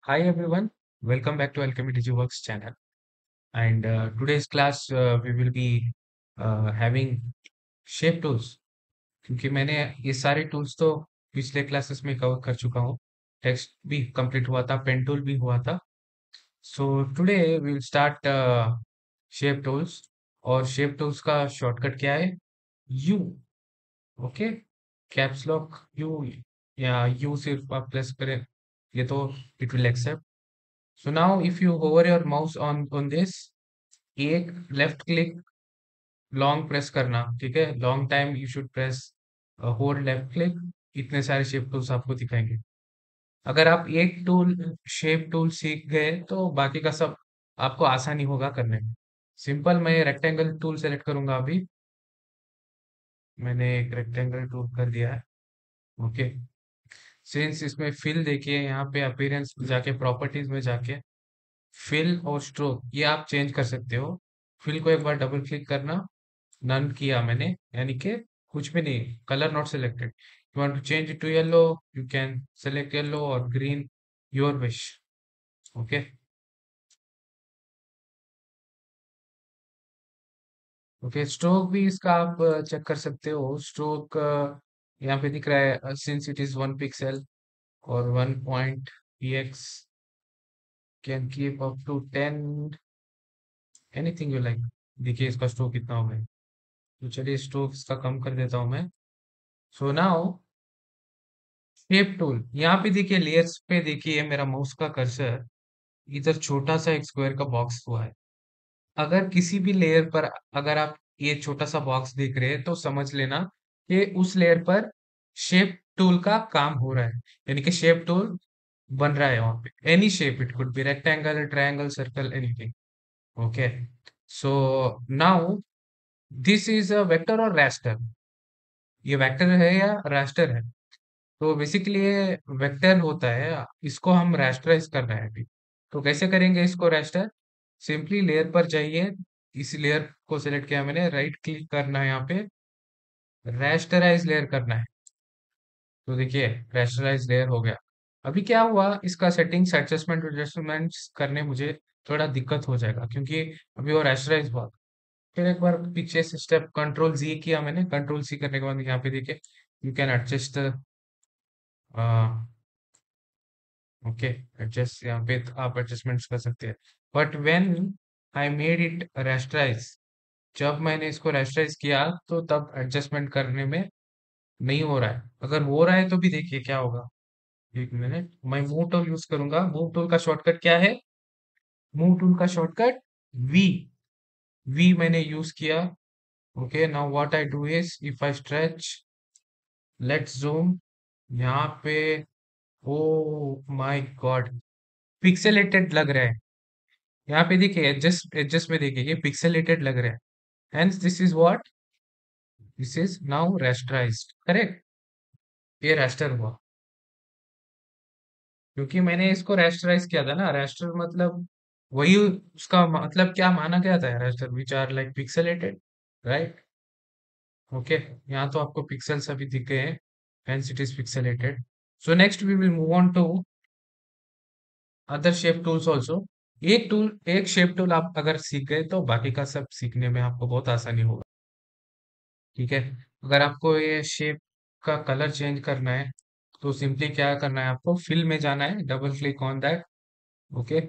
Hi everyone, welcome back to Alchemy DigiWorks channel. And today's class we will be having shape tools. क्योंकि मैंने ये सारे tools तो पिछले क्लासेस में कवर कर चुका हूँ. टेक्स्ट भी कंप्लीट हुआ था, पेन टूल भी हुआ था. So today we will start shape tools. और शेप टूल्स का शॉर्टकट क्या है? U. Okay, caps lock U या यू सिर्फ आप प्रेस करें ये तो it will accept. So now if you hover your mouse on this, एक लेफ्ट क्लिक लॉन्ग प्रेस करना, ठीक है? Long time you should press hold left click. इतने सारे शेप टूल्स आपको दिखाएंगे. अगर आप एक टूल शेप टूल सीख गए तो बाकी का सब आपको आसानी होगा करने में. सिंपल, मैं रेक्टेंगल टूल सेलेक्ट करूंगा अभी. मैंने एक रेक्टेंगल टूल कर दिया है. ओके, सिंस इसमें फिल देखिए, यहाँ पे अपीयरेंस में जाके प्रॉपर्टीज में जाके फिल और स्ट्रोक ये आप चेंज कर सकते हो. फिल को एक बार डबल क्लिक करना. नन किया मैंने, यानी कि कुछ भी नहीं, colour not selected. You want to change it to yellow, you can select yellow और green, your wish. Okay. Okay, stroke भी इसका आप चेक कर सकते हो. स्ट्रोक यहाँ पे दिख रहा है सिंस इट इज 1 पिक्सल और 1 point px can keep up to 10 anything you like. देखिए इसका स्ट्रोक कितना हो गया. तो चलिए स्ट्रोक इसका कम कर देता हूँ मैं. सो नाउ शेप टूल, यहाँ पे देखिए लेयर्स पे देखिए मेरा माउस का कर्सर इधर छोटा सा एक स्क्वायर का बॉक्स हुआ है. अगर किसी भी लेयर पर अगर आप ये छोटा सा बॉक्स देख रहे हैं तो समझ लेना कि उस लेयर पर शेप टूल का काम हो रहा है, यानी कि शेप टूल बन रहा है वहां पे. Any shape, it could be rectangle, triangle, circle, anything. Okay. So now this is a vector और रास्टर. ये वेक्टर है या रास्टर है? तो बेसिकली ये वेक्टर होता है, इसको हम रैस्टराइज कर रहे हैं अभी. तो कैसे करेंगे इसको रैस्टर? सिंपली लेयर पर जाइए, इस लेयर को सिलेक्ट किया मैंने, राइट क्लिक करना है यहाँ पे, रैस्टराइज लेयर करना है. तो देखिए रैस्टराइज लेयर हो गया. अभी क्या हुआ, इसका सेटिंग्स एडजस्टमेंट एडजस्टमेंट्स करने मुझे थोड़ा दिक्कत हो जाएगा क्योंकि अभी वो रैस्टराइज हुआ. फिर एक बार पीछे से स्टेप कंट्रोल जी किया मैंने. कंट्रोल सी करने के बाद यहाँ पे देखिए you can adjust. Okay, adjust यहाँ पे तो आप एडजस्टमेंट्स कर सकते हैं. But when I made it rasterise, जब मैंने इसको रेस्टराइज किया तो तब एडजस्टमेंट करने में नहीं हो रहा है. अगर हो रहा है तो भी देखिए क्या होगा. एक मिनट, मैं मूव टूल यूज करूंगा. मूव टूल का शॉर्टकट क्या है? मूव टूल का शॉर्टकट वी. वी मैंने यूज किया. Okay, now what I do is if I stretch, let's zoom. यहाँ पे ओ माय गॉड, पिक्सेलेटेड लग रहा है. यहाँ पे देखिए एडजस्ट एडजस्ट में देखिए ये पिक्सेलेटेड लग रहा है. Hence this is what, this is now rasterised. Correct, ये रेस्टर हुआ क्योंकि मैंने इसको रेस्टराइज किया था ना. रेस्टर मतलब वही, उसका मतलब क्या माना गया था, raster which are like pixelated, right? Okay, यहाँ तो आपको पिक्सेल्स अभी दिख गए हैं, hence it is pixelated. So next we will move on to other shape tools also. एक टूल, एक शेप टूल आप अगर सीख गए तो बाकी का सब सीखने में आपको बहुत आसानी होगा. ठीक है, अगर आपको ये शेप का कलर चेंज करना है तो सिंपली क्या करना है, आपको फिल में जाना है, double click on that. Okay,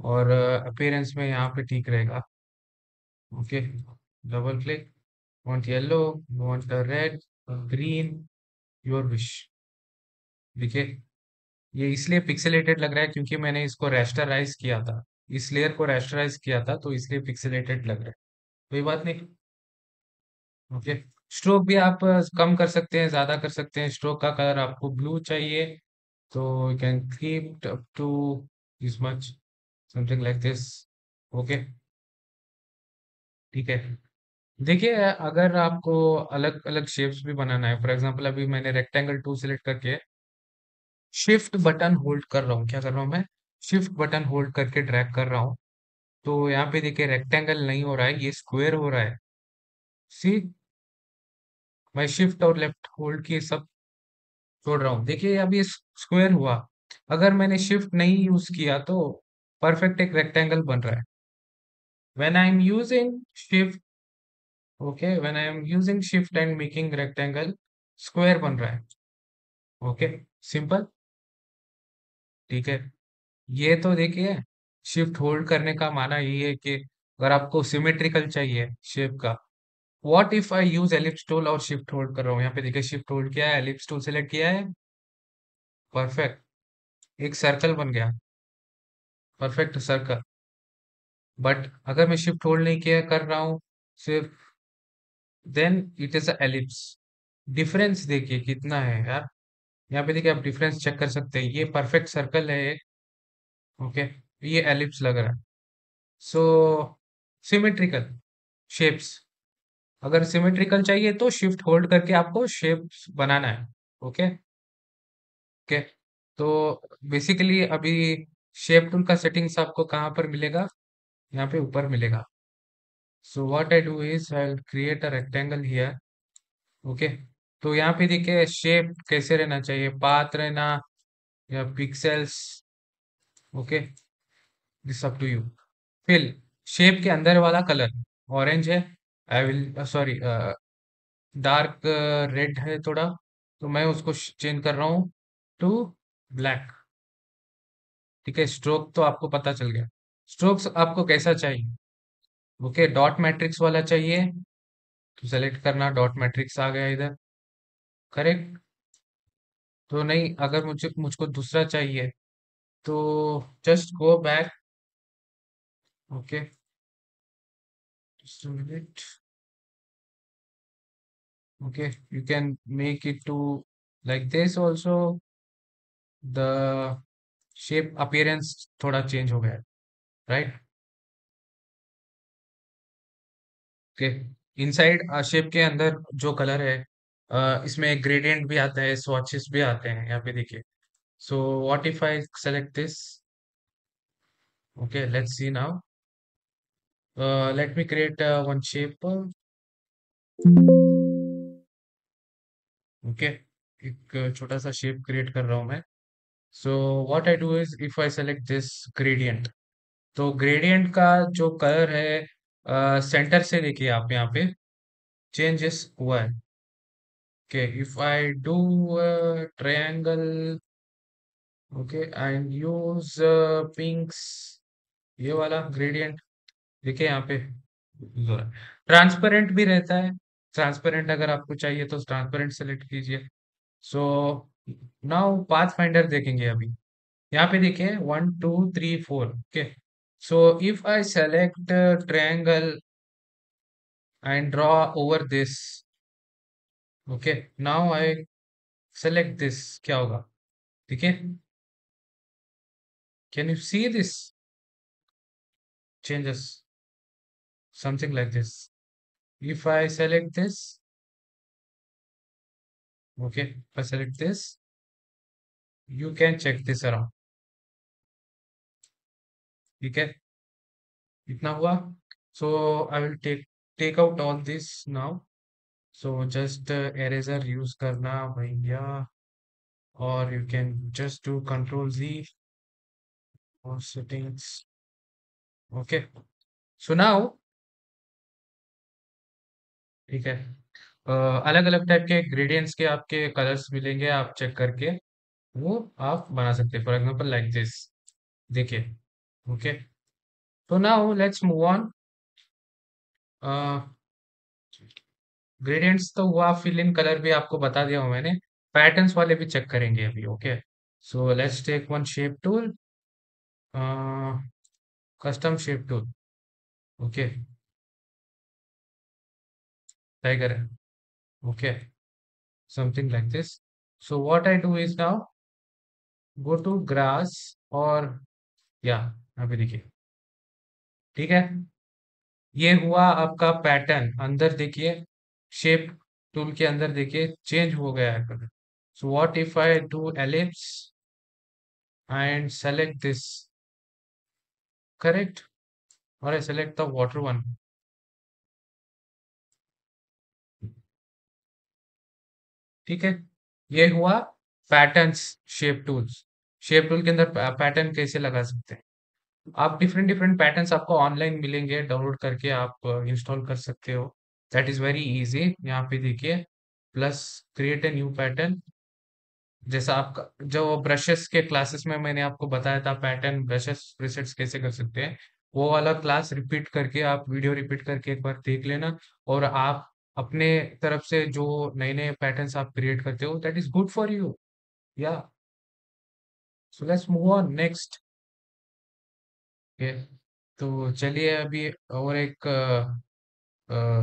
और अपीयरेंस में यहाँ पे ठीक रहेगा. Okay, double click, want yellow, want red, green, your wish. देखिए ये इसलिए पिक्सेलेटेड लग रहा है क्योंकि मैंने इसको रेस्टराइज किया था, इस लेयर को रेस्टराइज किया था तो इसलिए पिक्सेलेटेड लग रहा है. कोई बात नहीं. ओके, स्ट्रोक भी आप कम कर सकते हैं, ज्यादा कर सकते हैं. स्ट्रोक का कलर आपको ब्लू चाहिए तो you can keep up to this much, something like this. Okay, ठीक है. देखिए अगर आपको अलग अलग शेप्स भी बनाना है, फॉर एग्जांपल अभी मैंने रेक्टेंगल टू सिलेक्ट करके शिफ्ट बटन होल्ड कर रहा हूँ. क्या कर रहा हूँ मैं? शिफ्ट बटन होल्ड करके ड्रैग कर रहा हूँ. तो यहाँ पे देखिए रेक्टेंगल नहीं हो रहा है, ये स्क्वायर हो रहा है. सी, मैं शिफ्ट और लेफ्ट होल्ड किए सब छोड़ रहा हूँ, देखिए अभी स्क्वायर हुआ. अगर मैंने शिफ्ट नहीं यूज किया तो परफेक्ट एक रेक्टेंगल बन रहा है। When I am using shift, okay, when I am using shift and making rectangle, square बन रहा है। Okay, simple. ठीक है, ये तो देखिए, शिफ्ट होल्ड करने का माना यही है कि अगर आपको सिमेट्रिकल चाहिए शेप का, what if I use ellipse tool और शिफ्ट होल्ड कर रहा हूँ, यहाँ पे देखिए शिफ्ट होल्ड किया है, एलिप्स टूल सेलेक्ट किया है, परफेक्ट, एक सर्कल बन गया, परफेक्ट सर्कल। बट अगर मैं शिफ्ट होल्ड नहीं किया कर रहा हूँ सिर्फ, then it is a ellipse. Difference देखिए कितना है यार, यहाँ पे देखिए आप डिफरेंस चेक कर सकते हैं, ये परफेक्ट सर्कल है, ओके, ये एलिप्स लग रहा है। सो सिमेट्रिकल शेप्स, अगर सिमेट्रिकल चाहिए तो शिफ्ट होल्ड करके आपको शेप्स बनाना है। Okay, okay. तो बेसिकली अभी शेप टूल का सेटिंग्स आपको कहाँ पर मिलेगा, यहाँ पे ऊपर मिलेगा। सो what I do is I create a rectangle here. Okay, तो यहाँ पे देखिए शेप कैसे रहना चाहिए, पाथ रहना या pixels, okay, this up to you. Fill, shape के अंदर वाला कलर ऑरेंज है, I will sorry dark red है थोड़ा, तो मैं उसको चेंज कर रहा हूँ टू ब्लैक। ठीक है, स्ट्रोक तो आपको पता चल गया। स्ट्रोक्स आपको कैसा चाहिए, ओके, डॉट मैट्रिक्स वाला चाहिए तो सेलेक्ट करना, डॉट मैट्रिक्स आ गया इधर, करेक्ट। तो नहीं, अगर मुझको दूसरा चाहिए तो just go back, okay, just a minute, okay, you can make it to like this also, the shape appearance थोड़ा चेंज हो गया है, राइट। ओके, इनसाइड शेप के अंदर जो कलर है, इसमें ग्रेडियंट भी आता है, स्वॉचेस भी आते हैं, यहाँ पे देखिए। सो what if I select this, okay, let's see now, let me create one shape, okay, एक छोटा सा शेप क्रिएट कर रहा हूँ मैं। सो what I do is if I select this gradient, तो ग्रेडियंट का जो कलर है सेंटर से देखिए आप यहाँ पे चेंजेस हुआ है। Okay, if I do triangle, okay, and use पिंक्स, ये वाला ग्रेडियंट देखिए यहाँ पे ट्रांसपेरेंट भी रहता है, ट्रांसपेरेंट अगर आपको चाहिए तो ट्रांसपेरेंट सेलेक्ट कीजिए। सो नाउ पाथ फाइंडर देखेंगे अभी, यहाँ पे देखिए 1 2 3 4, okay. So if I select triangle and draw over this, okay, now I select this, क्या होगा, ठीक है, can you see this changes, something like this. If I select this, okay, if I select this, you can check this around, ठीक है, इतना हुआ। So I will take out all this now. So just eraser use करना भैया, or you can just do Control Z or settings. Okay. So now, ठीक है, अलग अलग टाइप के ग्रेडियंट्स के आपके कलर्स मिलेंगे, आप चेक करके वो आप बना सकते हैं, फॉर एग्जांपल लाइक दिस, देखिए, ओके। तो now let's move on, gradients तो हुआ, फिल इन कलर भी आपको बता दिया हूँ मैंने, पैटर्न्स वाले भी चेक करेंगे अभी, okay. So let's take one shape tool, custom shape tool, okay, tiger है, okay, something like this. So what I do is now go to grass, और या अभी देखिए, ठीक है, ये हुआ आपका पैटर्न, अंदर देखिए, शेप टूल के अंदर देखिए चेंज हो गया है colour. So what if I do ellipse and select this, correct, और I select the water one, ठीक है, ये हुआ patterns shape tools. Shape tool के अंदर पैटर्न कैसे लगा सकते हैं। आप डिफरेंट डिफरेंट पैटर्न्स आपको ऑनलाइन मिलेंगे, डाउनलोड करके आप इंस्टॉल कर सकते हो। That is very easy. यहाँ पे देखिए, plus create a new pattern. जैसा आपका जो ब्रशेस के क्लासेस में मैंने आपको बताया था, पैटर्न ब्रशेस प्रीसेट्स कैसे कर सकते हैं, वो वाला क्लास रिपीट करके, आप वीडियो रिपीट करके एक बार देख लेना। और आप अपने तरफ से जो नए नए पैटर्न्स आप क्रिएट करते हो, that is good for you. या so let's move on next. तो चलिए अभी और एक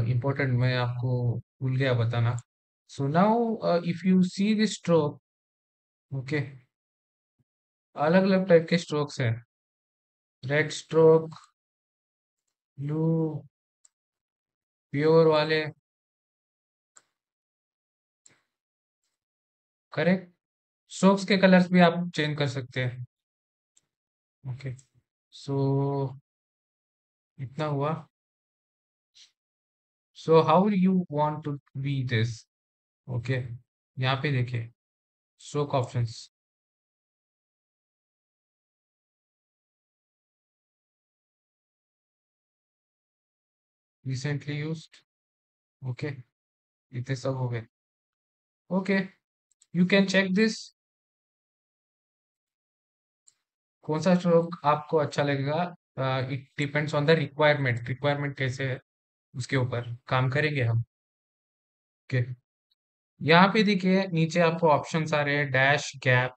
इम्पोर्टेंट मैं आपको भूल गया बताना। So now if you see this stroke, okay, अलग अलग टाइप के स्ट्रोक्स हैं। रेड स्ट्रोक, ब्लू, प्योर वाले, करेक्ट। स्ट्रोक्स के कलर्स भी आप चेंज कर सकते हैं। ओके, सो इतना हुआ। So how you want to be this. Okay, यहाँ पे देखिए, stroke options. Recently used, okay, इतने सब हो गए। Okay, you can check this. कौन सा स्ट्रोक आपको अच्छा लगेगा, it depends on the requirement. Requirement कैसे है उसके ऊपर काम करेंगे हम। ओके, यहाँ पे देखिए नीचे आपको ऑप्शंस आ रहे हैं, डैश, गैप।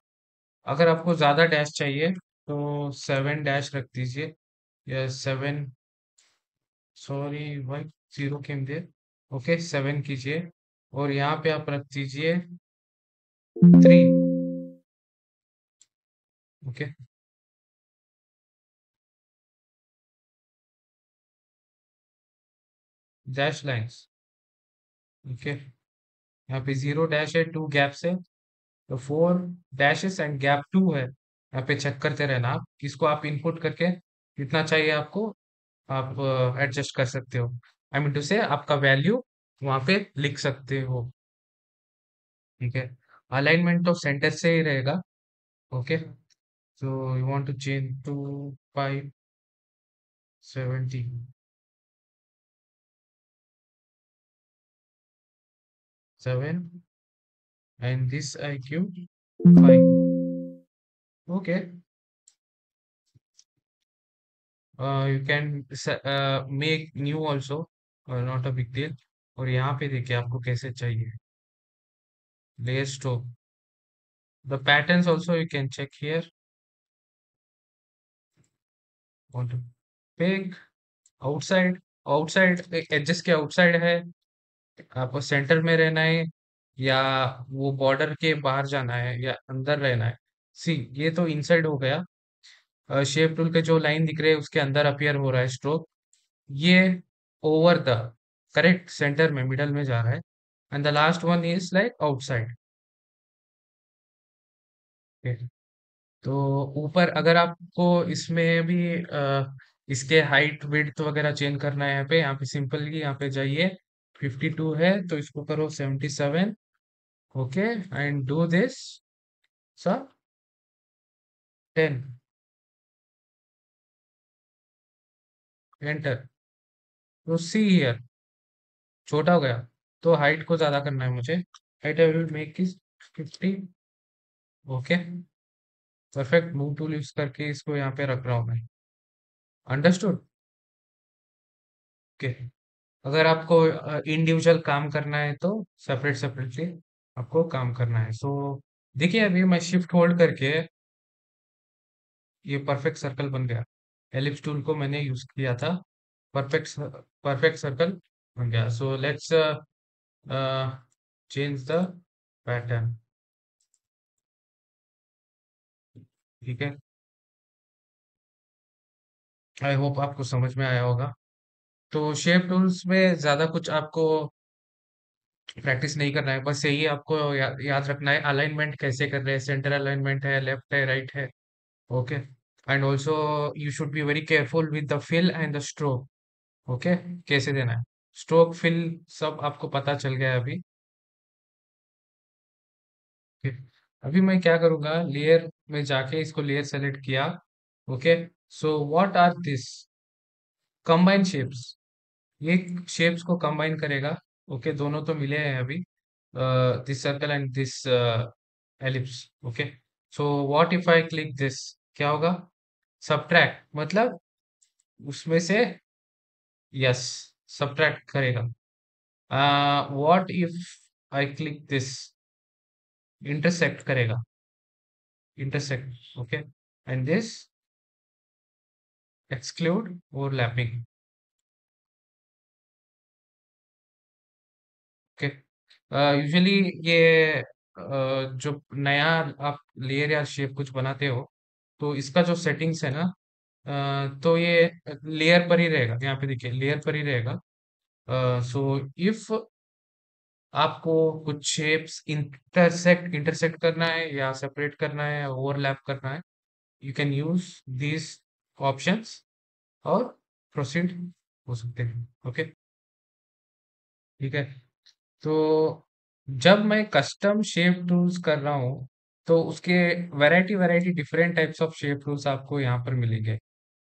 अगर आपको ज्यादा डैश चाहिए तो 7 डैश रख दीजिए, या 7, सॉरी भाई, 0 क्यों दे। ओके, 7 कीजिए। और यहाँ पे आप रख दीजिए 3। Okay, dash lines. ओके, यहाँ पे 0 डैश है, 2 गैप्स है, तो 4 डैशेस एंड गैप 2 है। यहाँ पे चेक करते रहना आप, इसको आप इनपुट करके कितना चाहिए आपको, आप एडजस्ट कर सकते हो। आई मीन टू से आपका वैल्यू वहाँ पे लिख सकते हो। ठीक है, अलाइनमेंट तो सेंटर से ही रहेगा। Okay, so you want to change to 570, 7, and this IQ 5। Okay, you can make new also, not a big deal। और यहाँ पे देखिए आपको कैसे चाहिए, layer stroke, the patterns also you can check here। want to pick outside, outside adjust के outside है, आपको सेंटर में रहना है, या वो बॉर्डर के बाहर जाना है, या अंदर रहना है। सी, ये तो इनसाइड हो गया। शेप टूल के जो लाइन दिख रहे हैं उसके अंदर अपियर हो रहा है स्ट्रोक, ये ओवर द, करेक्ट, सेंटर में, मिडल में जा रहा है। And the last one is like outside. तो ऊपर अगर आपको इसमें भी इसके हाइट विड्थ वगैरह चेंज करना है, यहाँ पे सिंपली यहाँ पे जाइए, 52 है तो इसको करो 77। Okay, and do this, sir, 10, enter. तो सी हियर, छोटा हो गया, तो हाइट को ज्यादा करना है मुझे। Height I will make is 50। Okay, perfect. Move tool use करके इसको यहाँ पे रख रहा हूँ मैं। अंडरस्टूड। ओके, अगर आपको इंडिविजुअल काम करना है तो सेपरेट सेपरेटली आपको काम करना है। सो देखिए, अभी मैं शिफ्ट होल्ड करके, ये परफेक्ट सर्कल बन गया। एलिप्स टूल को मैंने यूज किया था, परफेक्ट परफेक्ट सर्कल बन गया। So let's change the pattern. ठीक है, आई होप आपको समझ में आया होगा। तो शेप टूल्स में ज्यादा कुछ आपको प्रैक्टिस नहीं करना है, बस यही आपको याद रखना है, अलाइनमेंट कैसे कर रहे हैं, सेंटर अलाइनमेंट है, लेफ्ट है, राइट है। Okay, and also you should be very careful with the fill and the stroke. Okay, कैसे देना है, स्ट्रोक, फिल, सब आपको पता चल गया है अभी। अभी मैं क्या करूंगा, लेयर में जाके इसको लेयर सेलेक्ट किया। Okay, so what are this? Combine shapes. ये शेप्स को कंबाइन करेगा। ओके, दोनों तो मिले हैं अभी, this circle and this ellipse. Okay, so what if I click this? क्या होगा? सब्ट्रैक्ट, मतलब उसमें से, यस, सब्ट्रैक्ट करेगा। What if I click this? Intersect करेगा, intersect. Okay, and this exclude overlapping. Okay, usually ये जो नया आप लेयर या शेप कुछ बनाते हो, तो इसका जो सेटिंग्स है ना, तो ये लेयर पर ही रहेगा। यहाँ पे देखिए, लेयर पर ही रहेगा। सो इफ आपको कुछ शेप्स इंटरसेक्ट इंटरसेक्ट करना है या सेपरेट करना है, ओवरलैप करना है, you can use these options और प्रोसीड हो सकते हैं। ओके, ठीक है। तो जब मैं कस्टम शेप टूल्स कर रहा हूँ, तो उसके variety variety different types of shape tools आपको यहाँ पर मिलेंगे।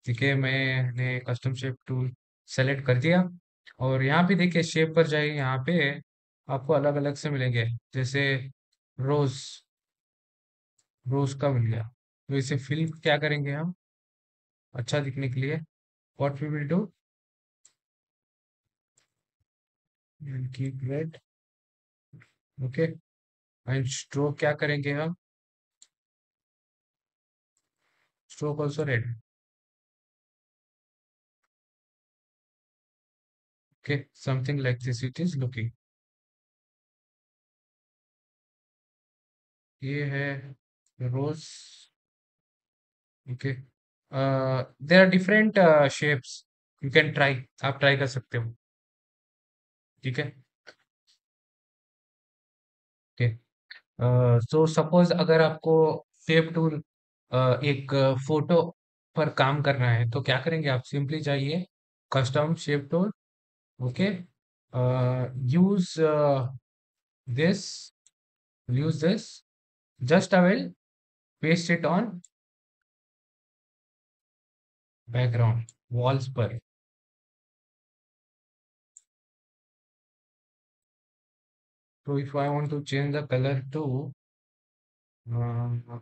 ठीक है, मैंने कस्टम शेप टूल सेलेक्ट कर दिया, और यहाँ पे देखिए, शेप पर जाइए, यहाँ पे आपको अलग अलग से मिलेंगे। जैसे रोज, रोज का मिल गया। तो इसे फिल क्या करेंगे हम, अच्छा दिखने के लिए, what we will do, keep red. Okay, and stroke क्या करेंगे हम, stroke also red. Okay, something like this it is looking. ये है rose. Okay, there are different shapes, you can try, आप ट्राई कर सकते हो। ठीक है, ओके। सो सपोज अगर आपको शेप टूल एक फोटो पर काम करना है, तो क्या करेंगे आप, सिंपली जाइए custom shape tool. Okay, use this, use this, just I will paste it on background walls पर। So if I want to change the color to uh,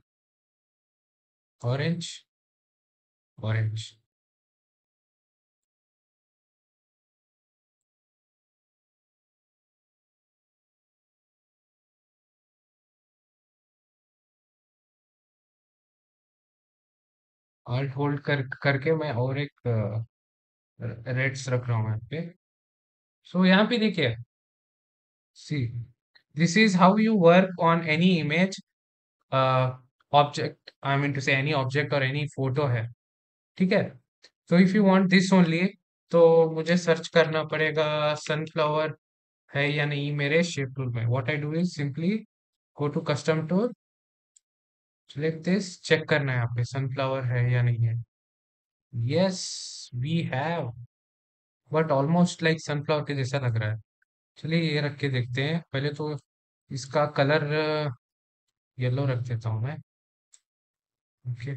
orange, orange, alt hold करके मैं और एक Reds रख रहा हूँ यहाँ पे। सो यहाँ पे देखिए, see, this is how you work on any image, object, I mean to say any object और एनी फोटो है। ठीक है, तो if you want this only, तो मुझे सर्च करना पड़ेगा सनफ्लावर है या नहीं मेरे शेप टूल में। What I do is simply go to custom tool, select this, check करना है यहाँ पे सनफ्लावर है या नहीं है। Yes, we have, but almost like sunflower के जैसा लग रहा है। चलिए ये रख के देखते हैं, पहले तो इसका कलर येलो रख देता हूँ मैं। Okay,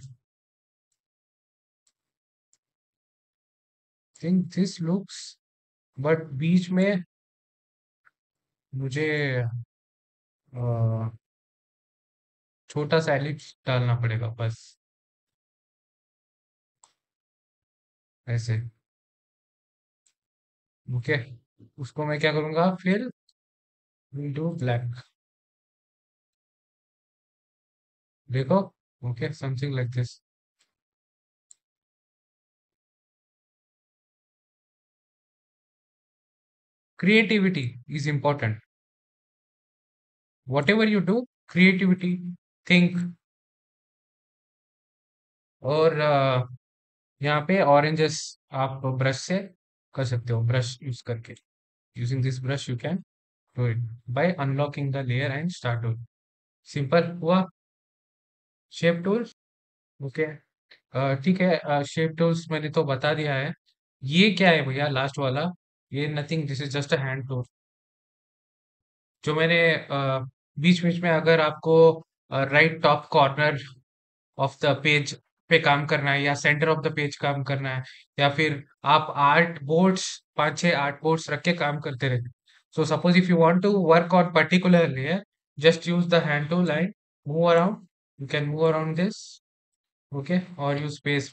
think this looks, but बीच में मुझे अ, छोटा सा एलिप्स डालना पड़ेगा बस, ऐसे। ओके, उसको मैं क्या करूँगा फिर, इनटू ब्लैक, देखो। Okay, something like this. Creativity is important. Whatever you do, creativity, think। और यहाँ पे ऑरेंजेस आप ब्रश से कर सकते हो, ब्रश यूज करके। Using this brush you can do it by unlocking the layer and start doing. Simple हुआ शेप टूल्स। ओके, ठीक है, शेप टूल्स मैंने तो बता दिया है। ये क्या है भैया, लास्ट वाला? ये nothing, this is just a hand tool, जो मैंने बीच बीच में अगर आपको right top corner of the page पे काम करना है, या सेंटर ऑफ द पेज काम करना है, या फिर आप आर्ट बोर्ड्स, 5-6 आर्ट बोर्ड्स रख के काम करते रहते। So suppose if you want to work on particular layer, just use the hand tool and move around, you can move around this, okay, or use space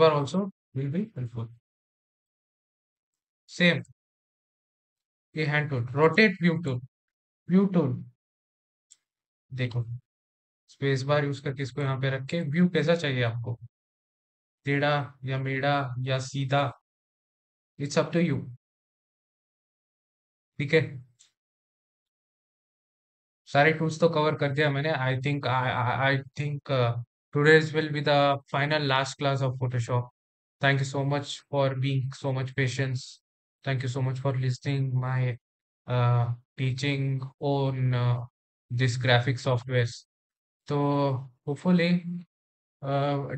bar also will be helpful. Same, ये hand tool, rotate view tool देखो, space bar use करके इसको यहाँ पे रख के view कैसा चाहिए आपको, टेढ़ा या मेढ़ा या सीधा, इट्स अप टू यू। ठीक है, सारे टूल्स तो कवर कर दिया मैंने। I think today's will be the final last class of Photoshop. Thank you so much for being so much patience, thank you so much for listening my teaching on this graphic softwares. So hopefully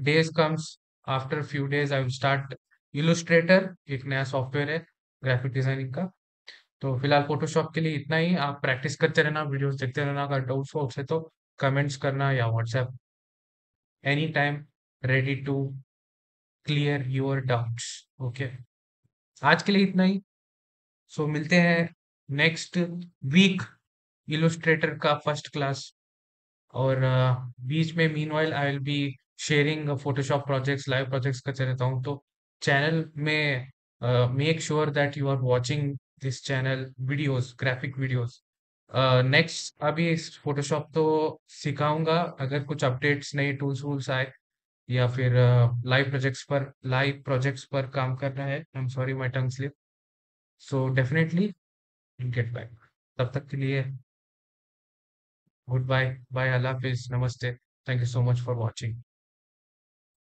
days comes, after few days I will start Illustrator, एक नया software है graphic designing का। तो फिलहाल Photoshop के लिए इतना ही, आप प्रैक्टिस करते रहना, वीडियोस देखते रहना, अगर डाउट्स वॉट्स है तो कमेंट्स करना या WhatsApp, any time ready to clear your doubts. Okay, आज के लिए इतना ही। सो मिलते हैं नेक्स्ट वीक इलुस्ट्रेटर का फर्स्ट क्लास। और बीच में meanwhile I will be sharing Photoshop projects, live projects करते रहता हूँ, तो चैनल में make sure that you are watching this channel videos, graphic videos. Next अभी फोटोशॉप तो सिखाऊंगा, अगर कुछ अपडेट्स, नए टूल्स वूल्स आए, या फिर लाइव प्रोजेक्ट्स पर काम करना है, I am sorry my tongue slip, so definitely get back. तब तक के लिए गुड बाय, बाय, अल्लाह हाफिज, नमस्ते, thank you so much for watching.